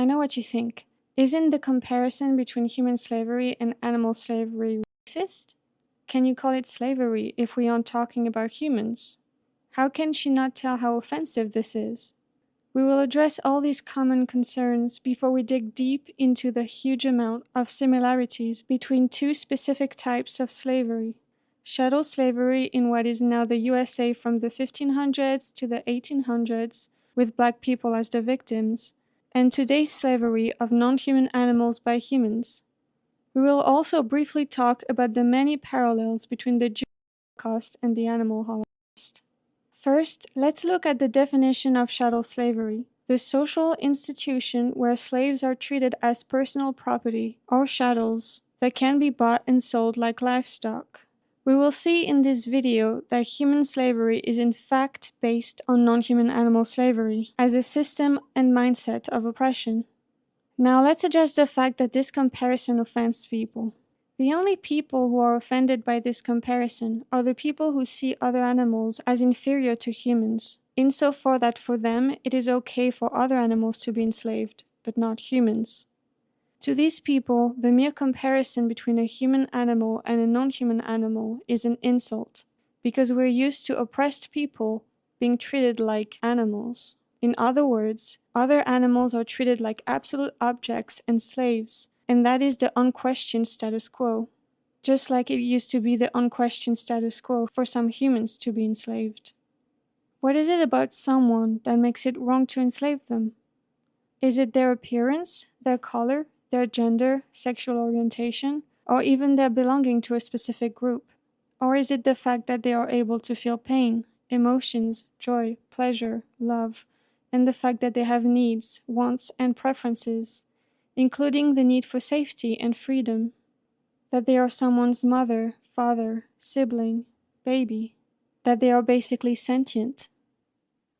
I know what you think. Isn't the comparison between human slavery and animal slavery racist? Can you call it slavery if we aren't talking about humans? How can she not tell how offensive this is? We will address all these common concerns before we dig deep into the huge amount of similarities between two specific types of slavery. Chattel slavery in what is now the USA from the 1500s to the 1800s, with black people as the victims, and today's slavery of non-human animals by humans. We will also briefly talk about the many parallels between the Jewish Holocaust and the animal Holocaust. First, let's look at the definition of chattel slavery, the social institution where slaves are treated as personal property, or chattels, that can be bought and sold like livestock. We will see in this video that human slavery is in fact based on non-human animal slavery as a system and mindset of oppression. Now let's address the fact that this comparison offends people. The only people who are offended by this comparison are the people who see other animals as inferior to humans, insofar that for them it is okay for other animals to be enslaved, but not humans. To these people, the mere comparison between a human animal and a non-human animal is an insult, because we're used to oppressed people being treated like animals. In other words, other animals are treated like absolute objects and slaves, and that is the unquestioned status quo, just like it used to be the unquestioned status quo for some humans to be enslaved. What is it about someone that makes it wrong to enslave them? Is it their appearance, their color, their gender, sexual orientation, or even their belonging to a specific group? Or is it the fact that they are able to feel pain, emotions, joy, pleasure, love, and the fact that they have needs, wants, and preferences, including the need for safety and freedom, that they are someone's mother, father, sibling, baby, that they are basically sentient?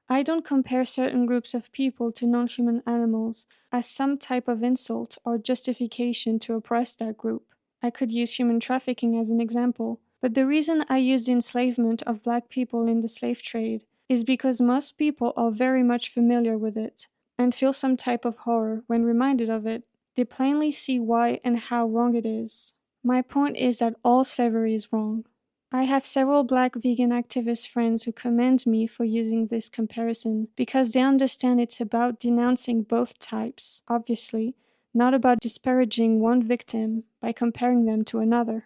I don't compare certain groups of people to non-human animals as some type of insult or justification to oppress that group. I could use human trafficking as an example, but the reason I use the enslavement of black people in the slave trade is because most people are very much familiar with it and feel some type of horror when reminded of it. They plainly see why and how wrong it is. My point is that all slavery is wrong. I have several black vegan activist friends who commend me for using this comparison because they understand it's about denouncing both types, obviously, not about disparaging one victim by comparing them to another.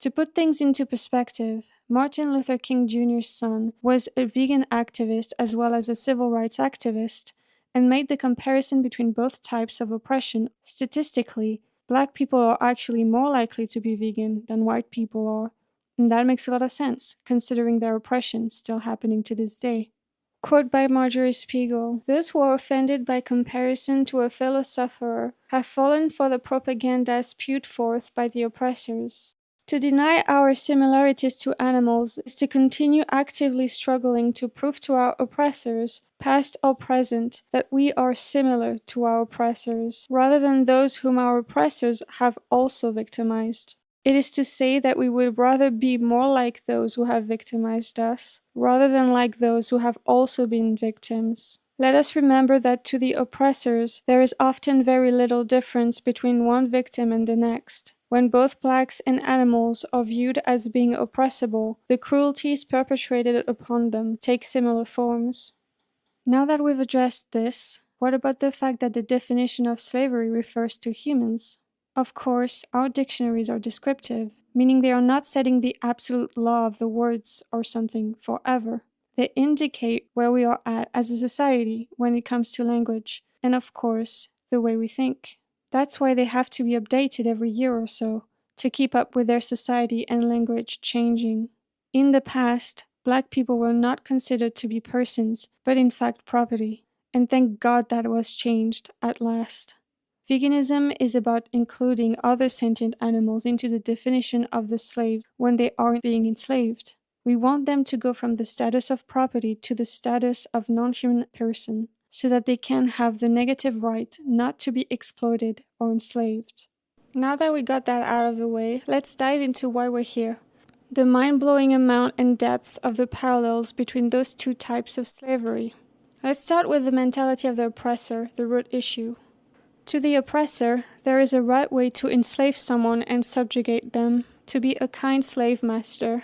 To put things into perspective, Martin Luther King Jr.'s son was a vegan activist as well as a civil rights activist, and made the comparison between both types of oppression. Statistically, black people are actually more likely to be vegan than white people are. And that makes a lot of sense, considering their oppression still happening to this day. Quote by Marjorie Spiegel: "Those who are offended by comparison to a fellow sufferer have fallen for the propaganda spewed forth by the oppressors. To deny our similarities to animals is to continue actively struggling to prove to our oppressors, past or present, that we are similar to our oppressors, rather than those whom our oppressors have also victimized. It is to say that we would rather be more like those who have victimized us, rather than like those who have also been victims. Let us remember that to the oppressors, there is often very little difference between one victim and the next. When both blacks and animals are viewed as being oppressible, the cruelties perpetrated upon them take similar forms." Now that we've addressed this, what about the fact that the definition of slavery refers to humans? Of course, our dictionaries are descriptive, meaning they are not setting the absolute law of the words or something forever. They indicate where we are at as a society when it comes to language, and of course, the way we think. That's why they have to be updated every year or so, to keep up with their society and language changing. In the past, black people were not considered to be persons, but in fact property. And thank God that was changed at last. Veganism is about including other sentient animals into the definition of the slave when they aren't being enslaved. We want them to go from the status of property to the status of non-human person, so that they can have the negative right not to be exploited or enslaved. Now that we got that out of the way, let's dive into why we're here. The mind-blowing amount and depth of the parallels between those two types of slavery. Let's start with the mentality of the oppressor, the root issue. To the oppressor, there is a right way to enslave someone and subjugate them, to be a kind slave master.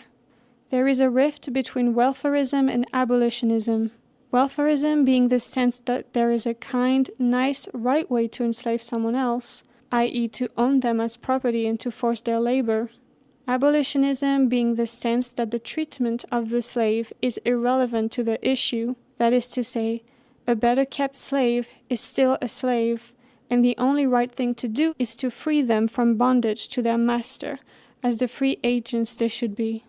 There is a rift between welfarism and abolitionism. Welfarism being the stance that there is a kind, nice, right way to enslave someone else, i.e. to own them as property and to force their labor. Abolitionism being the stance that the treatment of the slave is irrelevant to the issue, that is to say, a better kept slave is still a slave, and the only right thing to do is to free them from bondage to their master, as the free agents they should be.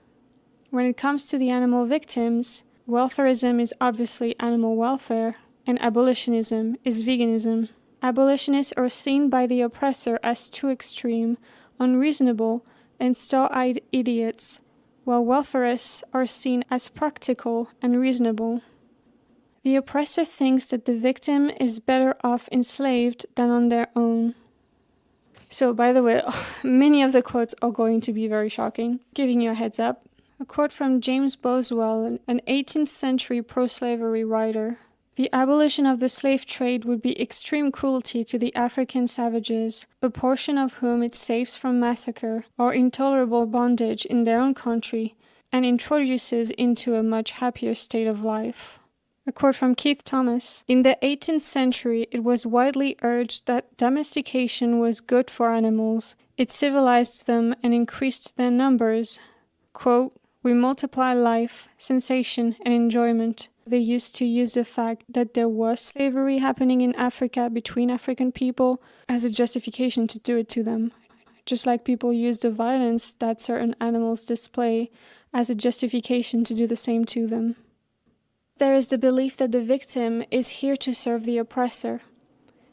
When it comes to the animal victims, welfarism is obviously animal welfare, and abolitionism is veganism. Abolitionists are seen by the oppressor as too extreme, unreasonable, and star-eyed idiots, while welfarists are seen as practical and reasonable. The oppressor thinks that the victim is better off enslaved than on their own. So, by the way, many of the quotes are going to be very shocking, giving you a heads up. A quote from James Boswell, an 18th century pro-slavery writer. The abolition of the slave trade would be extreme cruelty to the African savages, a portion of whom it saves from massacre or intolerable bondage in their own country, and introduces into a much happier state of life. A quote from Keith Thomas. In the 18th century, it was widely urged that domestication was good for animals. It civilized them and increased their numbers. Quote, "We multiply life, sensation, and enjoyment." They used to use the fact that there was slavery happening in Africa between African people as a justification to do it to them, just like people use the violence that certain animals display as a justification to do the same to them. There is the belief that the victim is here to serve the oppressor.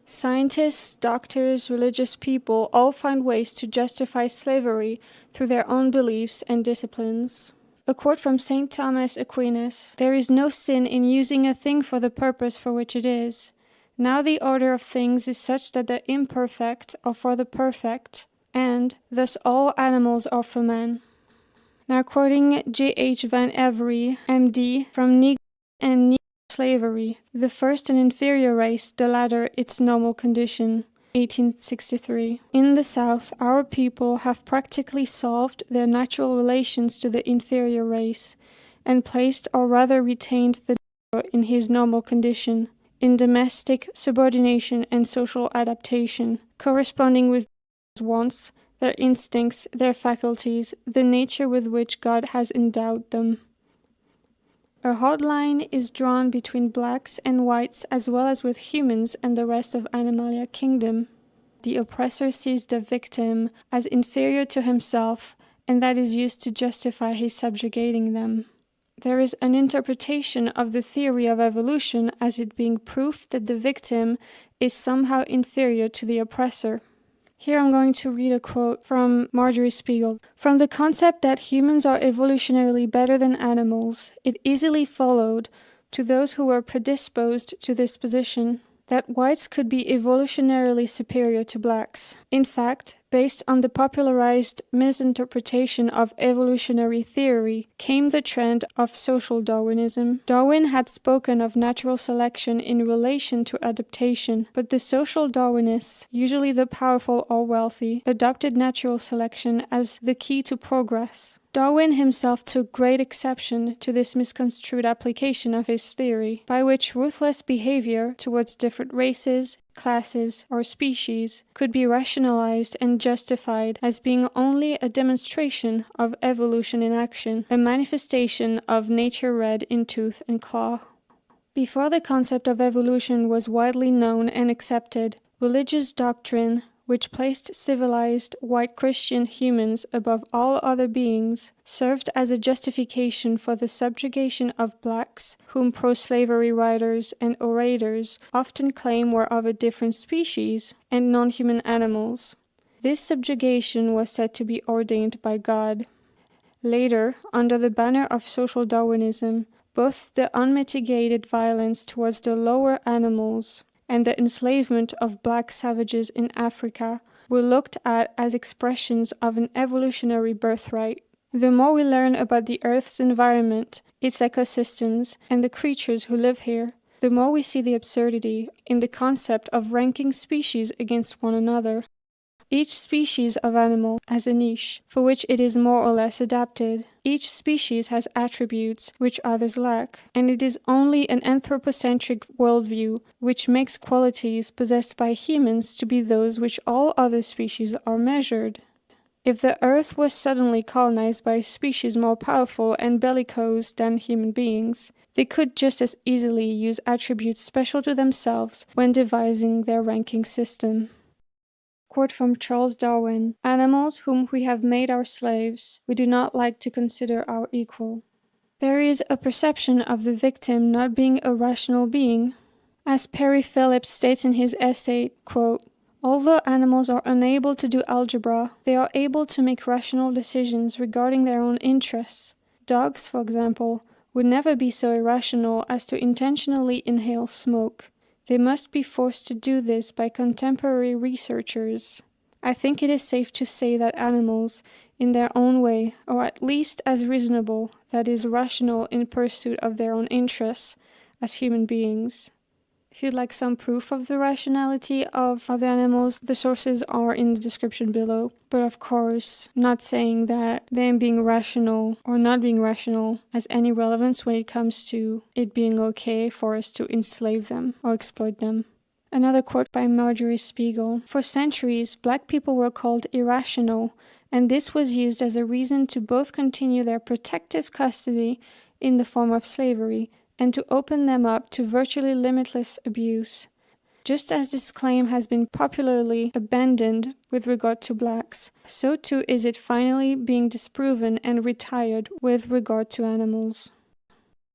Scientists, doctors, religious people all find ways to justify slavery through their own beliefs and disciplines. A quote from St. Thomas Aquinas, "There is no sin in using a thing for the purpose for which it is. Now the order of things is such that the imperfect are for the perfect, and thus all animals are for man." Now quoting J.H. Van Avery, M.D., from Negro and Negro Slavery, the first an inferior race, the latter its normal condition. 1863. In the South, our people have practically solved their natural relations to the inferior race, and placed or rather retained the Negro in his normal condition, in domestic subordination and social adaptation, corresponding with their wants, their instincts, their faculties, the nature with which God has endowed them. A hard line is drawn between blacks and whites as well as with humans and the rest of Animalia Kingdom. The oppressor sees the victim as inferior to himself, and that is used to justify his subjugating them. There is an interpretation of the theory of evolution as it being proof that the victim is somehow inferior to the oppressor. Here I'm going to read a quote from Marjorie Spiegel. "From the concept that humans are evolutionarily better than animals, it easily followed, to those who were predisposed to this position, that whites could be evolutionarily superior to blacks. In fact, based on the popularized misinterpretation of evolutionary theory, came the trend of social Darwinism. Darwin had spoken of natural selection in relation to adaptation, but the social Darwinists, usually the powerful or wealthy, adopted natural selection as the key to progress. Darwin himself took great exception to this misconstrued application of his theory, by which ruthless behavior towards different races, classes, or species could be rationalized and justified as being only a demonstration of evolution in action, a manifestation of nature red in tooth and claw. Before the concept of evolution was widely known and accepted, religious doctrine, which placed civilized white Christian humans above all other beings, served as a justification for the subjugation of blacks, whom pro-slavery writers and orators often claim were of a different species, and non-human animals. This subjugation was said to be ordained by God. Later, under the banner of social Darwinism, both the unmitigated violence towards the lower animals and the enslavement of black savages in Africa were looked at as expressions of an evolutionary birthright. The more we learn about the Earth's environment, its ecosystems, and the creatures who live here, the more we see the absurdity in the concept of ranking species against one another. Each species of animal has a niche for which it is more or less adapted. Each species has attributes which others lack, and it is only an anthropocentric worldview which makes qualities possessed by humans to be those which all other species are measured. If the Earth was suddenly colonized by species more powerful and bellicose than human beings, they could just as easily use attributes special to themselves when devising their ranking system. Quote from Charles Darwin: "Animals whom we have made our slaves, we do not like to consider our equal." There is a perception of the victim not being a rational being. As Perry Phillips states in his essay, quote, "Although animals are unable to do algebra, they are able to make rational decisions regarding their own interests. Dogs, for example, would never be so irrational as to intentionally inhale smoke. They must be forced to do this by contemporary researchers. I think it is safe to say that animals, in their own way, are at least as reasonable, that is, rational in pursuit of their own interests, as human beings." If you'd like some proof of the rationality of other animals, the sources are in the description below. But of course, not saying that them being rational or not being rational has any relevance when it comes to it being okay for us to enslave them or exploit them. Another quote by Marjorie Spiegel: "For centuries, Black people were called irrational, and this was used as a reason to both continue their protective custody in the form of slavery, and to open them up to virtually limitless abuse. Just as this claim has been popularly abandoned with regard to Blacks, so too is it finally being disproven and retired with regard to animals.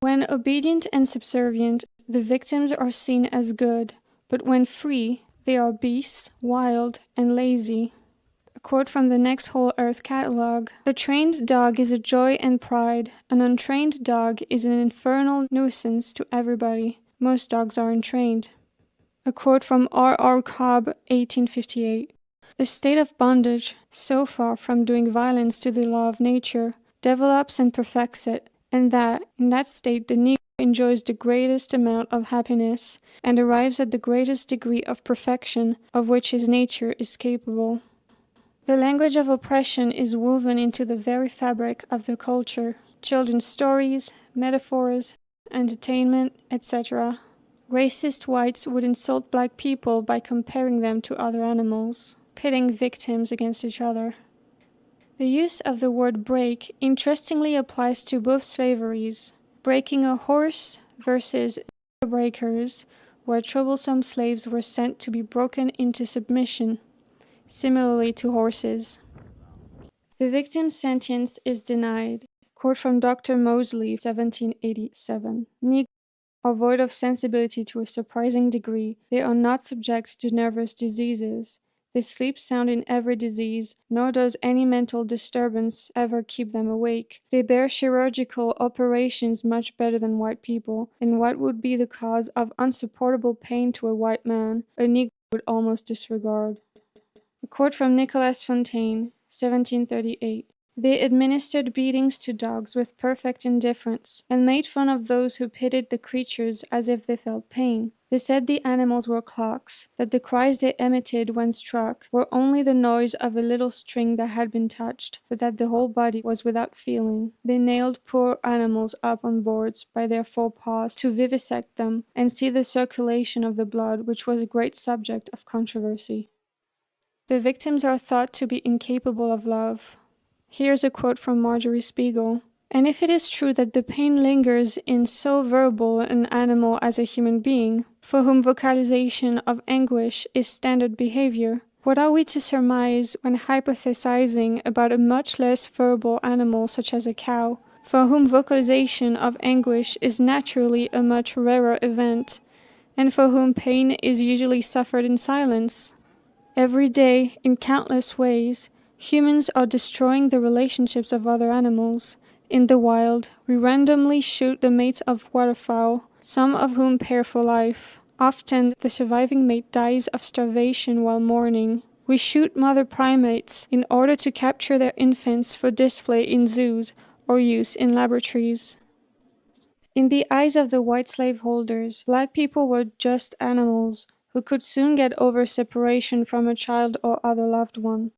When obedient and subservient, the victims are seen as good, but when free, they are beasts, wild, and lazy." A quote from the Next Whole Earth catalog: "A trained dog is a joy and pride. An untrained dog is an infernal nuisance to everybody. Most dogs are untrained." A quote from R. Cobb, 1858. "A state of bondage, so far from doing violence to the law of nature, develops and perfects it, and that, in that state the Negro enjoys the greatest amount of happiness, and arrives at the greatest degree of perfection of which his nature is capable." The language of oppression is woven into the very fabric of the culture. Children's stories, metaphors, entertainment, etc. Racist whites would insult Black people by comparing them to other animals, pitting victims against each other. The use of the word break interestingly applies to both slaveries. Breaking a horse versus breakers, where troublesome slaves were sent to be broken into submission. Similarly to horses. The victim's sentience is denied. Quote from Dr. Mosley, 1787. "Negroes are void of sensibility to a surprising degree. They are not subject to nervous diseases. They sleep sound in every disease, nor does any mental disturbance ever keep them awake. They bear chirurgical operations much better than white people, and what would be the cause of unsupportable pain to a white man, a Negro would almost disregard." A quote from Nicolas Fontaine, 1738. "They administered beatings to dogs with perfect indifference, and made fun of those who pitied the creatures as if they felt pain. They said the animals were clocks, that the cries they emitted when struck were only the noise of a little string that had been touched, but that the whole body was without feeling. They nailed poor animals up on boards by their forepaws to vivisect them, and see the circulation of the blood, which was a great subject of controversy." The victims are thought to be incapable of love. Here's a quote from Marjorie Spiegel. "And if it is true that the pain lingers in so verbal an animal as a human being, for whom vocalization of anguish is standard behavior, what are we to surmise when hypothesizing about a much less verbal animal such as a cow, for whom vocalization of anguish is naturally a much rarer event, and for whom pain is usually suffered in silence? Every day, in countless ways, humans are destroying the relationships of other animals. In the wild, we randomly shoot the mates of waterfowl, some of whom pair for life. Often, the surviving mate dies of starvation while mourning. We shoot mother primates in order to capture their infants for display in zoos or use in laboratories." In the eyes of the white slaveholders, black people were just animals who could soon get over separation from a child or other loved one.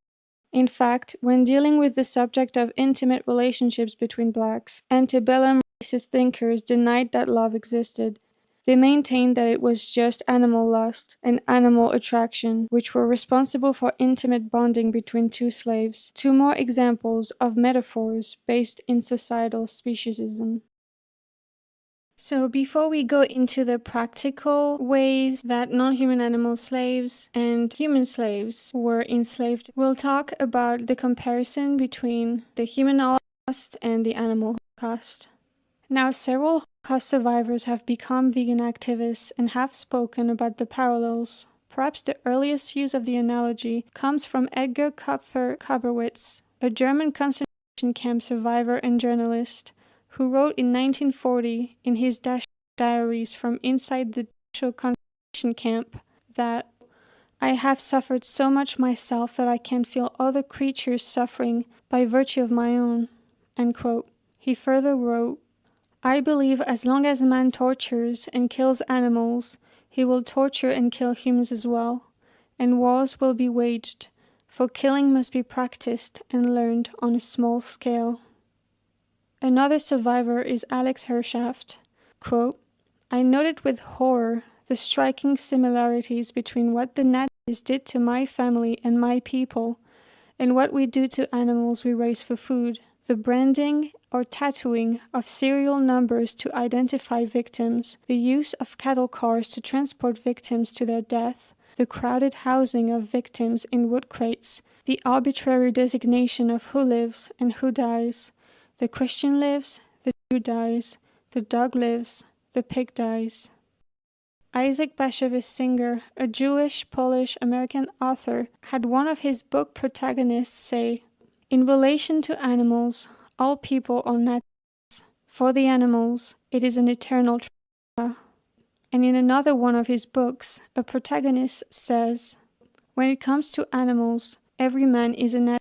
In fact, when dealing with the subject of intimate relationships between blacks, antebellum racist thinkers denied that love existed. They maintained that it was just animal lust and animal attraction, which were responsible for intimate bonding between two slaves. Two more examples of metaphors based in societal speciesism. So before we go into the practical ways that non-human animal slaves and human slaves were enslaved, we'll talk about the comparison between the human Holocaust and the animal Holocaust. Now, several Holocaust survivors have become vegan activists and have spoken about the parallels. Perhaps the earliest use of the analogy comes from Edgar Kupfer Kuberwitz, a German concentration camp survivor and journalist, who wrote in 1940 in his diaries from inside the Dachau concentration camp that I have suffered so much myself that I can feel other creatures suffering by virtue of my own. End quote. He further wrote, I believe as long as man tortures and kills animals, he will torture and kill humans as well, and wars will be waged, for killing must be practiced and learned on a small scale. Another survivor is Alex Hershaft. Quote, I noted with horror the striking similarities between what the Nazis did to my family and my people and what we do to animals we raise for food. The branding or tattooing of serial numbers to identify victims, the use of cattle cars to transport victims to their death, the crowded housing of victims in wood crates, the arbitrary designation of who lives and who dies. The Christian lives, the Jew dies, the dog lives, the pig dies. Isaac Bashevis Singer, a Jewish, Polish-American author, had one of his book protagonists say, in relation to animals, all people are naturals. For the animals, it is an eternal trauma. And in another one of his books, a protagonist says, when it comes to animals, every man is a natural.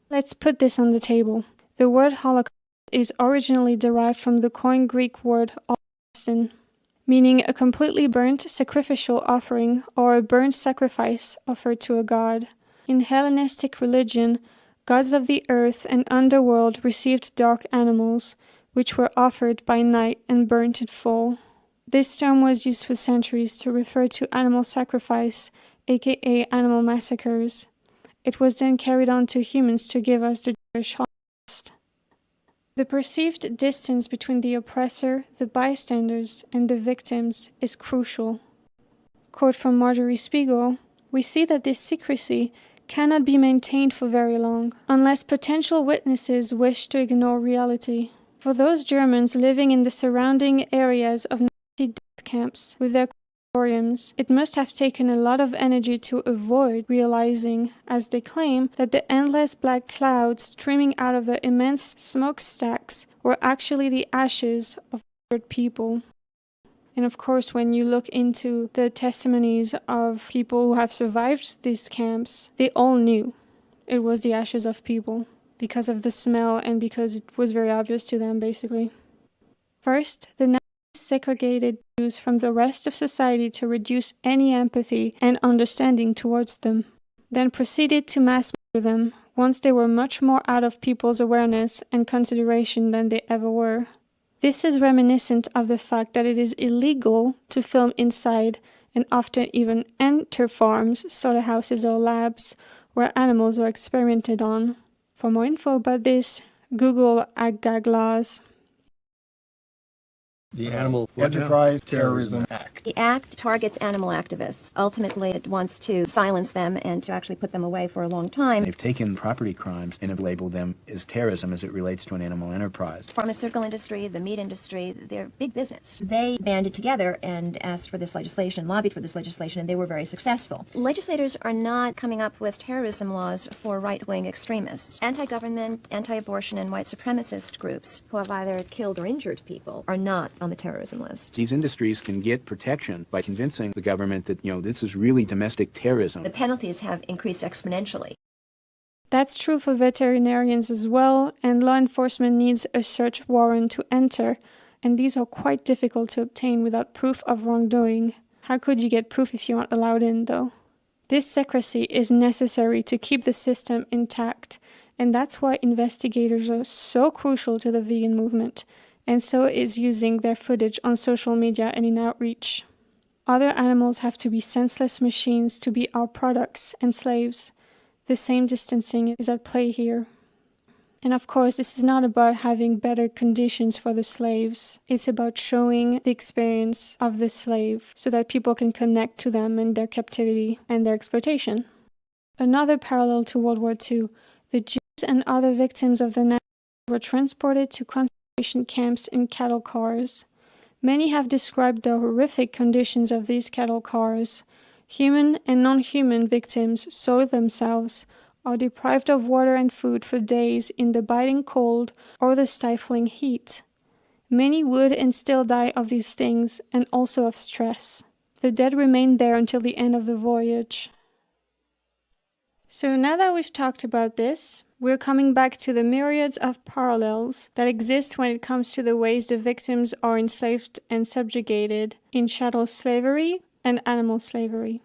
Let's put this on the table. The word Holocaust is originally derived from the Koine Greek word holocauston, meaning a completely burnt sacrificial offering or a burnt sacrifice offered to a god. In Hellenistic religion, gods of the earth and underworld received dark animals, which were offered by night and burnt at full. This term was used for centuries to refer to animal sacrifice, aka animal massacres. It was then carried on to humans to give us the Jewish Holocaust. The perceived distance between the oppressor, the bystanders, and the victims is crucial. Quote from Marjorie Spiegel, we see that this secrecy cannot be maintained for very long, unless potential witnesses wish to ignore reality. For those Germans living in the surrounding areas of Nazi death camps with their crematoriums, it must have taken a lot of energy to avoid realizing, as they claim, that the endless black clouds streaming out of the immense smokestacks were actually the ashes of murdered people. And of course, when you look into the testimonies of people who have survived these camps, they all knew it was the ashes of people because of the smell and because it was very obvious to them, basically. First, the Nazis segregated Jews from the rest of society to reduce any empathy and understanding towards them, then proceeded to mass murder them once they were much more out of people's awareness and consideration than they ever were. This is reminiscent of the fact that it is illegal to film inside and often even enter farms, slaughterhouses or labs where animals are experimented on. For more info about this, Google ag-gag laws. The Animal Enterprise Terrorism Act. The act targets animal activists. Ultimately, it wants to silence them and to actually put them away for a long time. They've taken property crimes and have labeled them as terrorism as it relates to an animal enterprise. Pharmaceutical industry, the meat industry, they're big business. They banded together and asked for this legislation, lobbied for this legislation, and they were very successful. Legislators are not coming up with terrorism laws for right-wing extremists. Anti-government, anti-abortion, and white supremacist groups who have either killed or injured people are not on the terrorism list. These industries can get protection by convincing the government that, this is really domestic terrorism. The penalties have increased exponentially. That's true for veterinarians as well, and law enforcement needs a search warrant to enter and these are quite difficult to obtain without proof of wrongdoing. How could you get proof if you aren't allowed in, though? This secrecy is necessary to keep the system intact, and that's why investigators are so crucial to the vegan movement, and so is using their footage on social media and in outreach. Other animals have to be senseless machines to be our products and slaves. The same distancing is at play here. And of course, this is not about having better conditions for the slaves. It's about showing the experience of the slave so that people can connect to them and their captivity and their exploitation. Another parallel to World War II, the Jews and other victims of the Nazis were transported to concentration camps in cattle cars. Many have described the horrific conditions of these cattle cars. Human and non-human victims saw themselves are deprived of water and food for days in the biting cold or the stifling heat. Many would and still die of these things and also of stress. The dead remained there until the end of the voyage. So now that we've talked about this, we're coming back to the myriads of parallels that exist when it comes to the ways the victims are enslaved and subjugated in chattel slavery and animal slavery.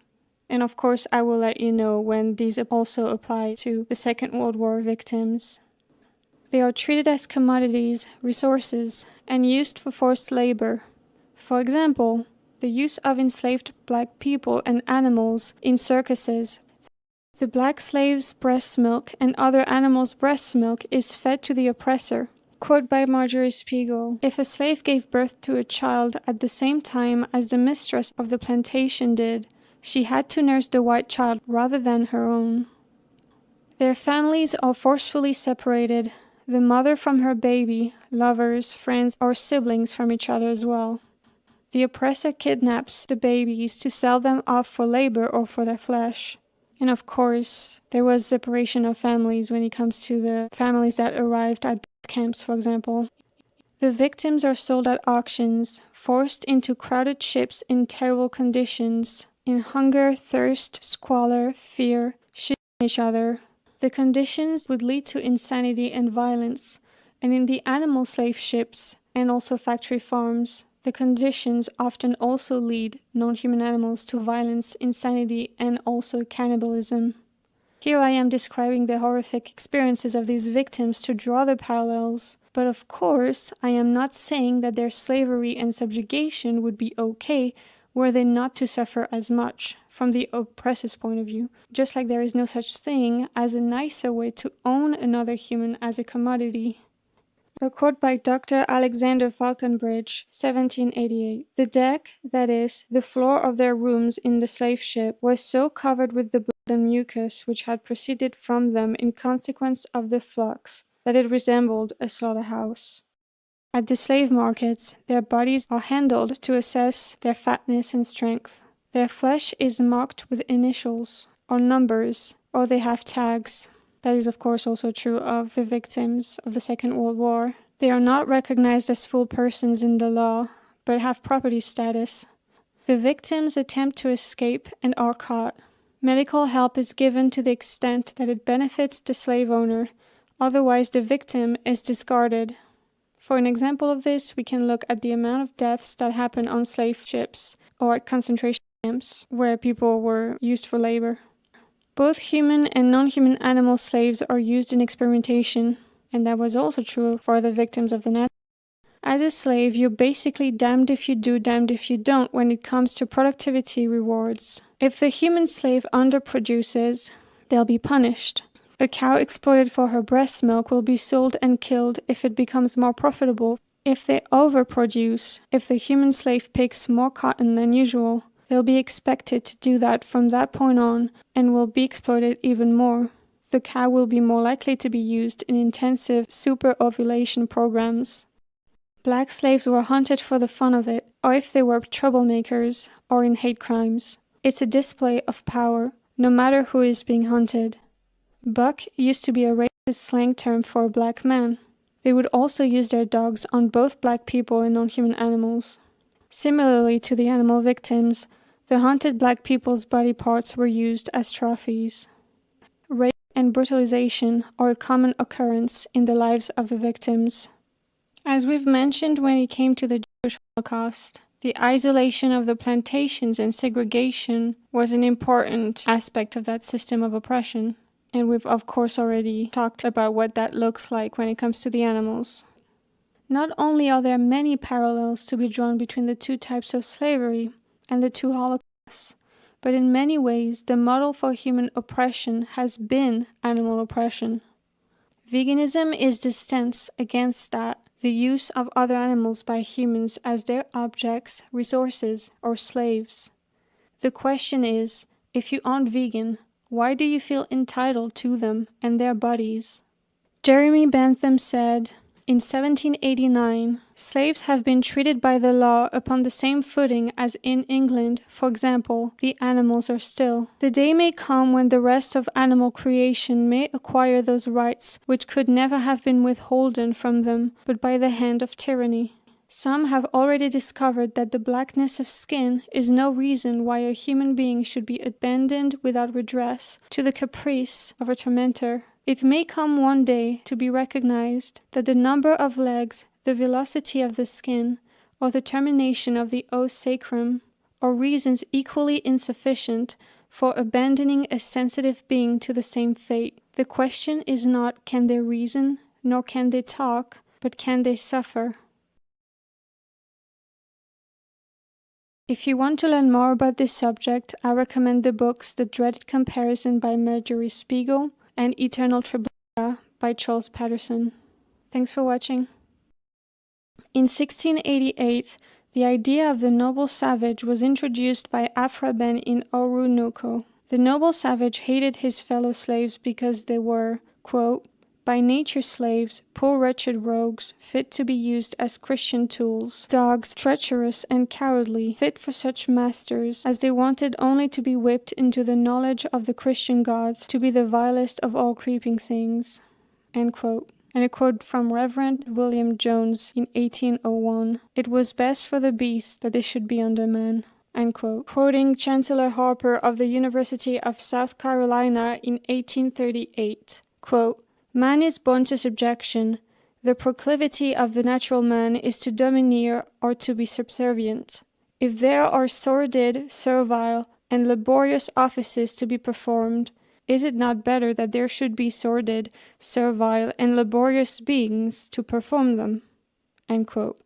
And of course, I will let you know when these also apply to the Second World War victims. They are treated as commodities, resources, and used for forced labor. For example, the use of enslaved black people and animals in circuses. The black slave's breast milk and other animals' breast milk is fed to the oppressor. Quote by Marjorie Spiegel: "If a slave gave birth to a child at the same time as the mistress of the plantation did, she had to nurse the white child rather than her own." Their families are forcefully separated, the mother from her baby, lovers, friends, or siblings from each other as well. The oppressor kidnaps the babies to sell them off for labor or for their flesh. And of course, there was separation of families when it comes to the families that arrived at death camps, for example. The victims are sold at auctions, forced into crowded ships in terrible conditions, in hunger, thirst, squalor, fear, shooting each other. The conditions would lead to insanity and violence, and in the animal slave ships, and also factory farms, the conditions often also lead non-human animals to violence, insanity, and also cannibalism. Here I am describing the horrific experiences of these victims to draw the parallels, but of course I am not saying that their slavery and subjugation would be okay were they not to suffer as much, from the oppressor's point of view, just like there is no such thing as a nicer way to own another human as a commodity. A quote by Dr. Alexander Falconbridge, 1788. "The deck, that is, the floor of their rooms in the slave ship, was so covered with the blood and mucus which had proceeded from them in consequence of the flux, that it resembled a slaughterhouse." At the slave markets, their bodies are handled to assess their fatness and strength. Their flesh is marked with initials, or numbers, or they have tags. That is of course also true of the victims of the Second World War. They are not recognized as full persons in the law, but have property status. The victims attempt to escape and are caught. Medical help is given to the extent that it benefits the slave owner, otherwise the victim is discarded. For an example of this, we can look at the amount of deaths that happen on slave ships or at concentration camps where people were used for labor. Both human and non-human animal slaves are used in experimentation, and that was also true for the victims of the Nazis. As a slave, you're basically damned if you do, damned if you don't when it comes to productivity rewards. If the human slave underproduces, they'll be punished. A cow exploited for her breast milk will be sold and killed if it becomes more profitable. If they overproduce, if the human slave picks more cotton than usual, they'll be expected to do that from that point on and will be exploited even more. The cow will be more likely to be used in intensive super-ovulation programs. Black slaves were hunted for the fun of it, or if they were troublemakers, or in hate crimes. It's a display of power, no matter who is being hunted. Buck used to be a racist slang term for a black man. They would also use their dogs on both black people and non-human animals. Similarly to the animal victims, the hunted black people's body parts were used as trophies. Rape and brutalization are a common occurrence in the lives of the victims. As we've mentioned when it came to the Jewish Holocaust, the isolation of the plantations and segregation was an important aspect of that system of oppression. And we've of course already talked about what that looks like when it comes to the animals. Not only are there many parallels to be drawn between the two types of slavery and the two Holocausts, but in many ways the model for human oppression has been animal oppression. Veganism is the stance against that, the use of other animals by humans as their objects, resources, or slaves. The question is, if you aren't vegan, why do you feel entitled to them and their bodies? Jeremy Bentham said, in 1789, slaves have been treated by the law upon the same footing as in England, for example, the animals are still. The day may come when the rest of animal creation may acquire those rights which could never have been withholden from them but by the hand of tyranny. Some have already discovered that the blackness of skin is no reason why a human being should be abandoned without redress to the caprice of a tormentor. It may come one day to be recognized that the number of legs, the velocity of the skin, or the termination of the os sacrum are reasons equally insufficient for abandoning a sensitive being to the same fate. The question is not can they reason, nor can they talk, but can they suffer? If you want to learn more about this subject, I recommend the books The Dreaded Comparison by Marjorie Spiegel and Eternal Tribulation by Charles Patterson. Thanks for watching. In 1688, the idea of the noble savage was introduced by Afra Ben in Orunoko. The noble savage hated his fellow slaves because they were, quote, by nature slaves, poor wretched rogues, fit to be used as Christian tools, dogs, treacherous and cowardly, fit for such masters, as they wanted only to be whipped into the knowledge of the Christian gods, to be the vilest of all creeping things. End quote. And a quote from Reverend William Jones in 1801, it was best for the beasts that they should be under man. End quote. Quoting Chancellor Harper of the University of South Carolina in 1838, quote, man is born to subjection. The proclivity of the natural man is to domineer or to be subservient. If there are sordid, servile, and laborious offices to be performed, is it not better that there should be sordid, servile, and laborious beings to perform them? End quote.